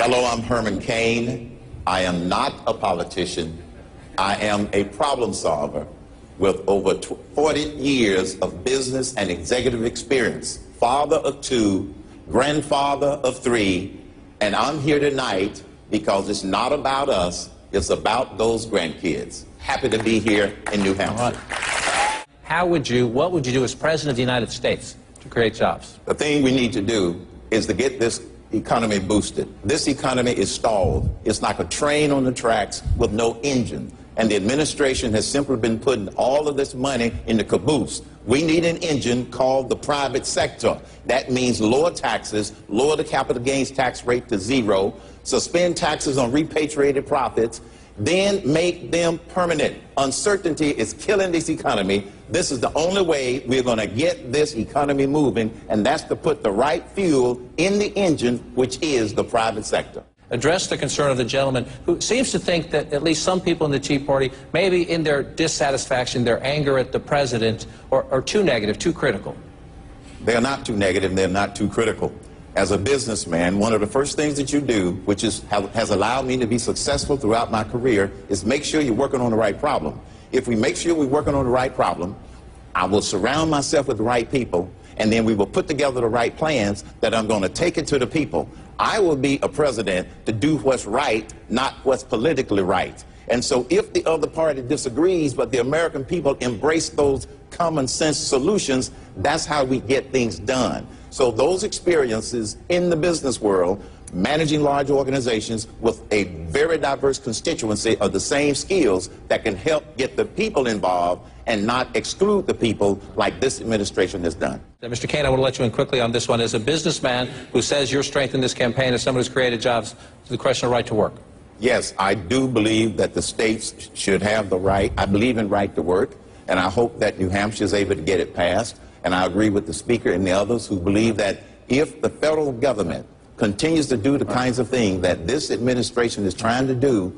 Hello, I'm Herman Cain. I am not a politician. I am a problem solver with over 40 years of business and executive experience, father of 2, grandfather of 3, and I'm here tonight because it's not about us, it's about those grandkids. Happy to be here in New Hampshire. What would you do as President of the United States to create jobs? The thing we need to do is to get this economy boosted. This economy is stalled. It's like a train on the tracks with no engine. And the administration has simply been putting all of this money in the caboose. We need an engine called the private sector. That means lower taxes, lower the capital gains tax rate to 0, suspend taxes on repatriated profits, then make them permanent. Uncertainty is killing this economy. This is the only way we're going to get this economy moving, and that's to put the right fuel in the engine, which is the private sector. Address the concern of the gentleman who seems to think that at least some people in the Tea Party, maybe in their dissatisfaction, their anger at the president, are too negative, too critical. They're not too negative, they're not too critical. As a businessman, one of the first things that you do, which has allowed me to be successful throughout my career, is make sure you're working on the right problem. If we make sure we're working on the right problem, I will surround myself with the right people, and then we will put together the right plans that I'm going to take it to the people. I will be a president to do what's right, not what's politically right. And so if the other party disagrees, but the American people embrace those common sense solutions, that's how we get things done. So those experiences in the business world, managing large organizations with a very diverse constituency of the same skills that can help get the people involved and not exclude the people like this administration has done. Mr. Cain, I want to let you in quickly on this one. As a businessman who says your strength in this campaign as someone who's created jobs, to the question of right to work. Yes, I do believe that the states should have the right. I believe in right to work, and I hope that New Hampshire is able to get it passed. And I agree with the Speaker and the others who believe that if the federal government continues to do the kinds of things that this administration is trying to do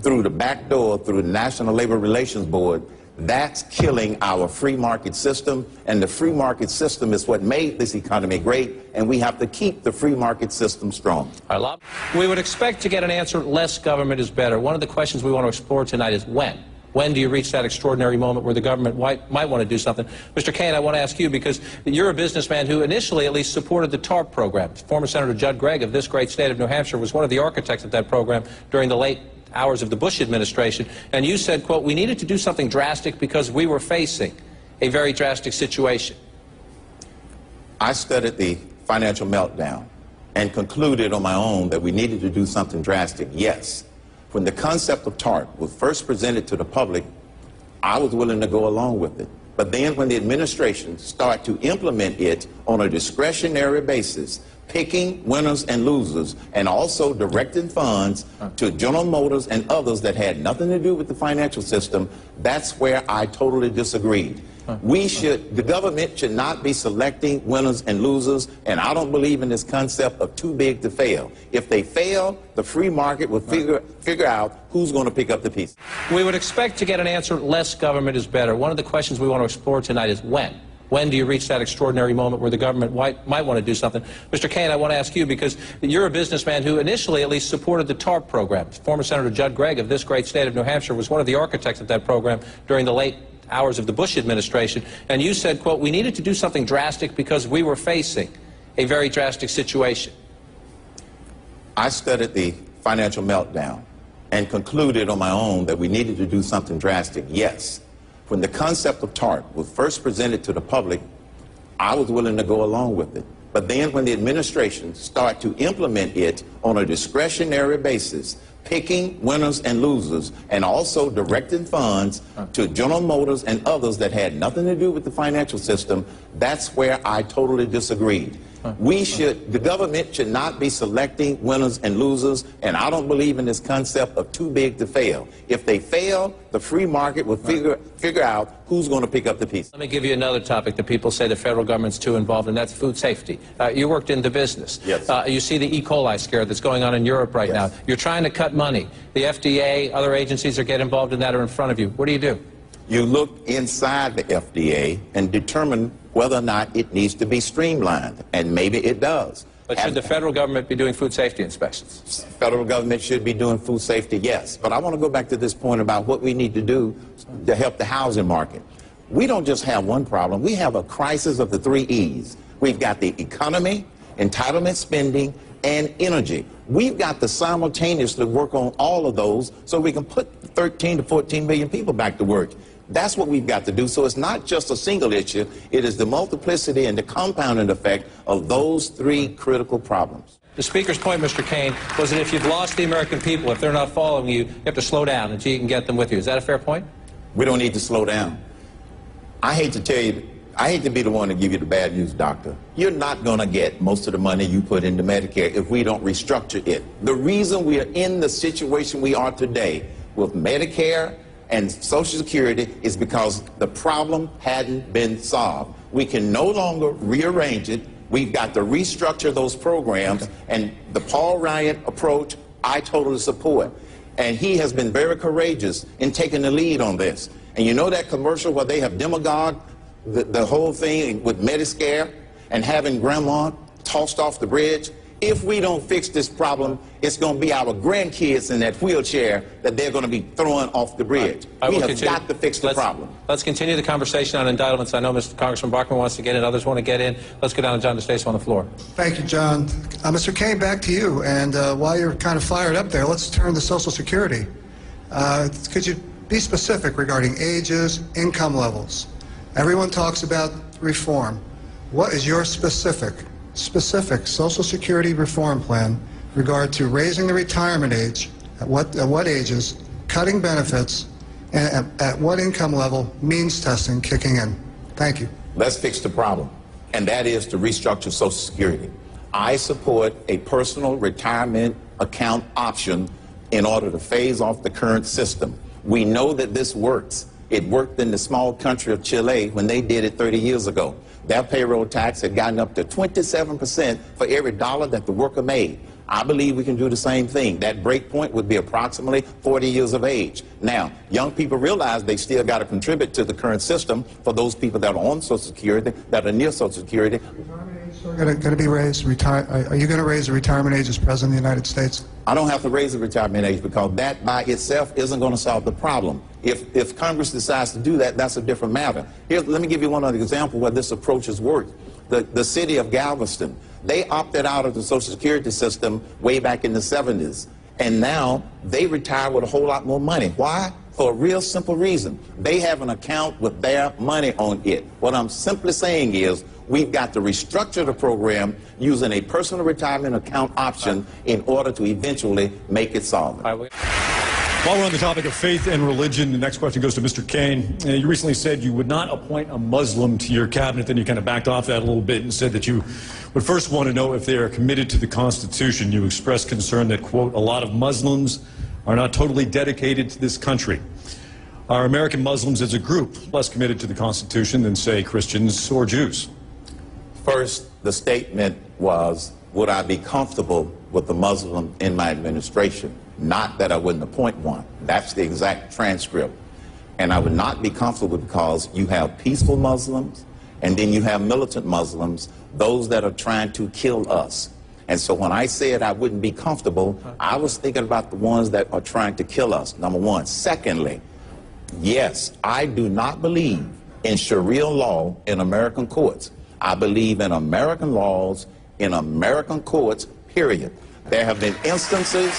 through the back door, through the National Labor Relations Board, that's killing our free market system. And the free market system is what made this economy great, and we have to keep the free market system strong. We would expect to get an answer, less government is better. One of the questions we want to explore tonight is when. When do you reach that extraordinary moment where the government might want to do something? Mr. Cain, I want to ask you, because you're a businessman who initially at least supported the TARP program. Former Senator Judd Gregg of this great state of New Hampshire was one of the architects of that program during the late hours of the Bush administration. And you said, quote, we needed to do something drastic because we were facing a very drastic situation. I studied the financial meltdown and concluded on my own that we needed to do something drastic, yes. When the concept of TARP was first presented to the public, I was willing to go along with it. But then when the administration started to implement it on a discretionary basis, picking winners and losers, and also directing funds to General Motors and others that had nothing to do with the financial system, that's where I totally disagreed. The government should not be selecting winners and losers, and I don't believe in this concept of too big to fail. If they fail, the free market will figure out who's going to pick up the pieces. We would expect to get an answer, less government is better. One of the questions we want to explore tonight is when. When do you reach that extraordinary moment where the government might want to do something? Mr. Cain, I want to ask you, because you're a businessman who initially at least supported the TARP program. Former Senator Judd Gregg of this great state of New Hampshire was one of the architects of that program during the late hours of the Bush administration. And you said, quote, we needed to do something drastic because we were facing a very drastic situation. I studied the financial meltdown and concluded on my own that we needed to do something drastic, yes. When the concept of TARP was first presented to the public, I was willing to go along with it. But then when the administration started to implement it on a discretionary basis, picking winners and losers, and also directing funds to General Motors and others that had nothing to do with the financial system, that's where I totally disagreed. The government should not be selecting winners and losers, and I don't believe in this concept of too big to fail. If they fail, the free market will figure out who's going to pick up the pieces. Let me give you another topic that people say the federal government's too involved in, that's food safety. You worked in the business. Yes. You see the E. coli scare that's going on in Europe right now. You're trying to cut money. The FDA, other agencies that get involved in that are in front of you. What do you do? You look inside the FDA and determine whether or not it needs to be streamlined, and maybe it does. But should the federal government be doing food safety inspections? Federal government should be doing food safety, yes. But I want to go back to this point about what we need to do to help the housing market. We don't just have one problem. We have a crisis of the 3 E's. We've got the economy, entitlement spending, and energy. We've got to simultaneously work on all of those so we can put 13 to 14 million people back to work. That's what we've got to do. So it's not just a single issue. It is the multiplicity and the compounding effect of those 3 critical problems. The Speaker's point, Mr. Cain, was that if you've lost the American people, if they're not following you, you have to slow down until you can get them with you. Is that a fair point? We don't need to slow down. I hate to tell you, I hate to be the one to give you the bad news, doctor. You're not going to get most of the money you put into Medicare if we don't restructure it. The reason we are in the situation we are today with Medicare and Social Security is because the problem hadn't been solved. We can no longer rearrange it. We've got to restructure those programs, and the Paul Ryan approach, I totally support. And he has been very courageous in taking the lead on this. And you know that commercial where they have demagogued the whole thing with Medicare and having grandma tossed off the bridge? If we don't fix this problem, it's going to be our grandkids in that wheelchair that they're going to be throwing off the bridge. We have got to fix the problem. Let's continue the conversation on entitlements. I know Mr. Congressman Bachman wants to get in. Others want to get in. Let's go down to John DeStace on the floor. Thank you, John. Mr. Cain, back to you. And while you're kind of fired up there, let's turn to Social Security. Could you be specific regarding ages, income levels? Everyone talks about reform. What is your specific Social Security reform plan in regard to raising the retirement age, at what ages, cutting benefits, and at what income level means testing kicking in? Thank you. Let's fix the problem, and that is to restructure Social Security. I support a personal retirement account option in order to phase off the current system. We know that this works. It worked in the small country of Chile when they did it 30 years ago. Their payroll tax had gotten up to 27% for every dollar that the worker made. I believe we can do the same thing. That break point would be approximately 40 years of age. Now, young people realize they still got to contribute to the current system for those people that are on Social Security, that are near Social Security. Going to be raised? Are you going to raise the retirement age as President of the United States? I don't have to raise the retirement age because that by itself isn't going to solve the problem. If Congress decides to do that, that's a different matter. Let me give you one other example where this approach has worked. The city of Galveston, they opted out of the Social Security system way back in the 70s. And now they retire with a whole lot more money. Why? For a real simple reason. They have an account with their money on it. What I'm simply saying is we've got to restructure the program using a personal retirement account option in order to eventually make it solvent. While we're on the topic of faith and religion, the next question goes to Mr. Cain. You recently said you would not appoint a Muslim to your cabinet, then you kind of backed off that a little bit and said that you would first want to know if they are committed to the Constitution. You expressed concern that, quote, a lot of Muslims are not totally dedicated to this country. Are American Muslims as a group less committed to the Constitution than, say, Christians or Jews? First, the statement was, would I be comfortable with a Muslim in my administration? Not that I wouldn't appoint one. That's the exact transcript. And I would not be comfortable because you have peaceful Muslims and then you have militant Muslims, those that are trying to kill us. And so when I said I wouldn't be comfortable, I was thinking about the ones that are trying to kill us, number one. Secondly, yes, I do not believe in Sharia law in American courts. I believe in American laws in American courts, period. There have been instances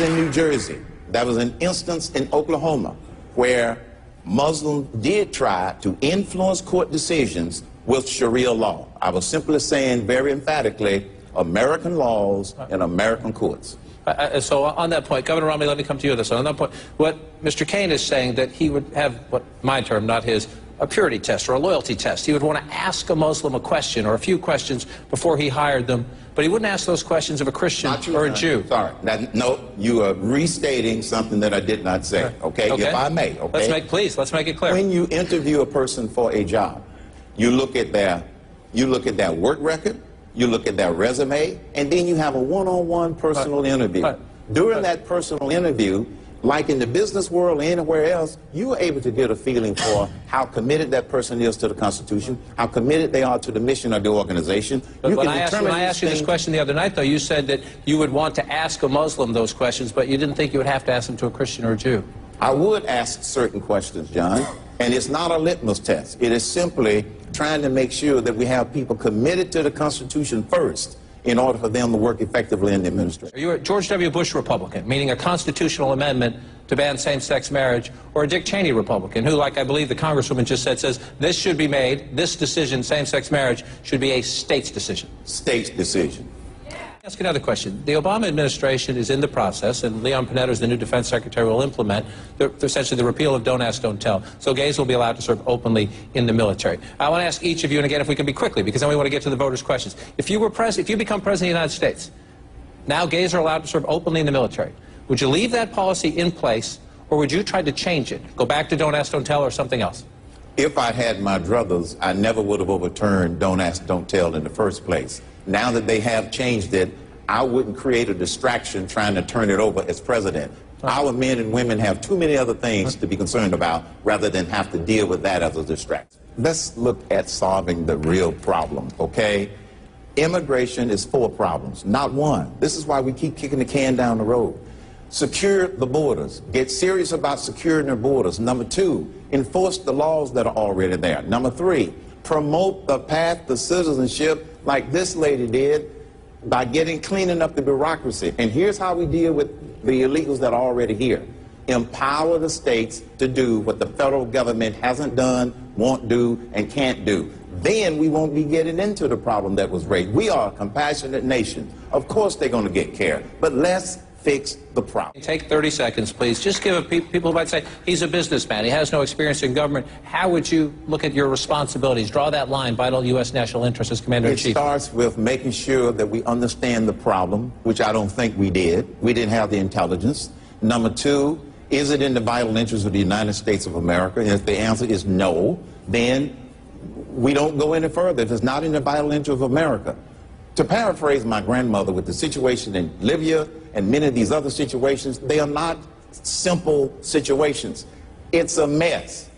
in New Jersey. There was an instance in Oklahoma where Muslims did try to influence court decisions with Sharia law. I was simply saying very emphatically, American laws and American courts. So on that point, Governor Romney, let me come to you with this. On that point, what Mr. Cain is saying that he would have, what my term, not his, a purity test or a loyalty test. He would want to ask a Muslim a question or a few questions before he hired them, but he wouldn't ask those questions of a Christian or a Jew. Sorry. No, you are restating something that I did not say, okay? If I may, okay? Let's make it clear. When you interview a person for a job, you look at their work record, you look at their resume, and then you have a one-on-one personal interview. During that personal interview, like in the business world or anywhere else, you are able to get a feeling for how committed that person is to the Constitution, how committed they are to the mission of the organization. But when I asked you this question the other night, though, you said that you would want to ask a Muslim those questions, but you didn't think you would have to ask them to a Christian or a Jew. I would ask certain questions, John, and it's not a litmus test. It is simply trying to make sure that we have people committed to the Constitution first, in order for them to work effectively in the administration. Are you a George W. Bush Republican, meaning a constitutional amendment to ban same-sex marriage, or a Dick Cheney Republican, who, like I believe the Congresswoman just said, says this should be made, this decision, same-sex marriage, should be a state's decision? State's decision. Ask another question. The Obama administration is in the process, and Leon Panetta, as the new defense secretary, will implement essentially the repeal of Don't Ask, Don't Tell. So gays will be allowed to serve openly in the military. I want to ask each of you, and again, if we can be quickly, because then we want to get to the voters' questions. If you become president of the United States, now gays are allowed to serve openly in the military. Would you leave that policy in place, or would you try to change it? Go back to Don't Ask, Don't Tell, or something else? If I had my druthers, I never would have overturned Don't Ask, Don't Tell in the first place. Now that they have changed it, I wouldn't create a distraction trying to turn it over as president. Our men and women have too many other things to be concerned about rather than have to deal with that as a distraction. Let's look at solving the real problem, okay? Immigration is 4 problems, not 1. This is why we keep kicking the can down the road. Secure the borders. Get serious about securing the borders. Number 2, enforce the laws that are already there. Number 3, promote the path to citizenship like this lady did by cleaning up the bureaucracy. And here's how we deal with the illegals that are already here. Empower the states to do what the federal government hasn't done, won't do, and can't do. Then we won't be getting into the problem that was raised. We are a compassionate nation. Of course they're going to get care, but let's fix the problem. Take 30 seconds, please. Just give people who might say, he's a businessman, he has no experience in government. How would you look at your responsibilities? Draw that line, vital U.S. national interest as Commander-in-Chief. It starts with making sure that we understand the problem, which I don't think we did. We didn't have the intelligence. Number 2, is it in the vital interest of the United States of America? And if the answer is no, then we don't go any further. If it's not in the vital interest of America. To paraphrase my grandmother, with the situation in Libya and many of these other situations, they are not simple situations. It's a mess.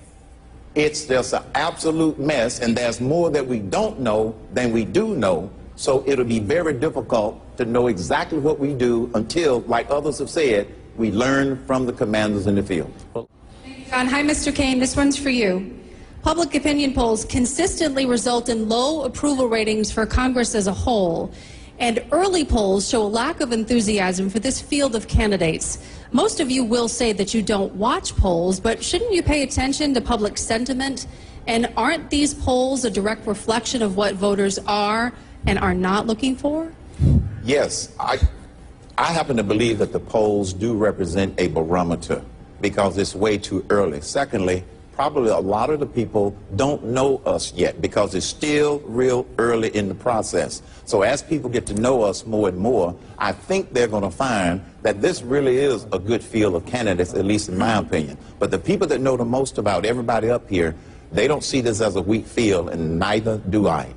It's just an absolute mess, and there's more that we don't know than we do know, so it'll be very difficult to know exactly what we do until, like others have said, we learn from the commanders in the field. Thank you, John. Hi, Mr. Cain. This one's for you. Public opinion polls consistently result in low approval ratings for Congress as a whole, and early polls show a lack of enthusiasm for this field of candidates. Most of you will say that you don't watch polls, but shouldn't you pay attention to public sentiment? And aren't these polls a direct reflection of what voters are and are not looking for? Yes, I happen to believe that the polls do represent a barometer because it's way too early. Secondly, probably a lot of the people don't know us yet because it's still real early in the process. So as people get to know us more and more, I think they're going to find that this really is a good field of candidates, at least in my opinion. But the people that know the most about everybody up here, they don't see this as a weak field, and neither do I.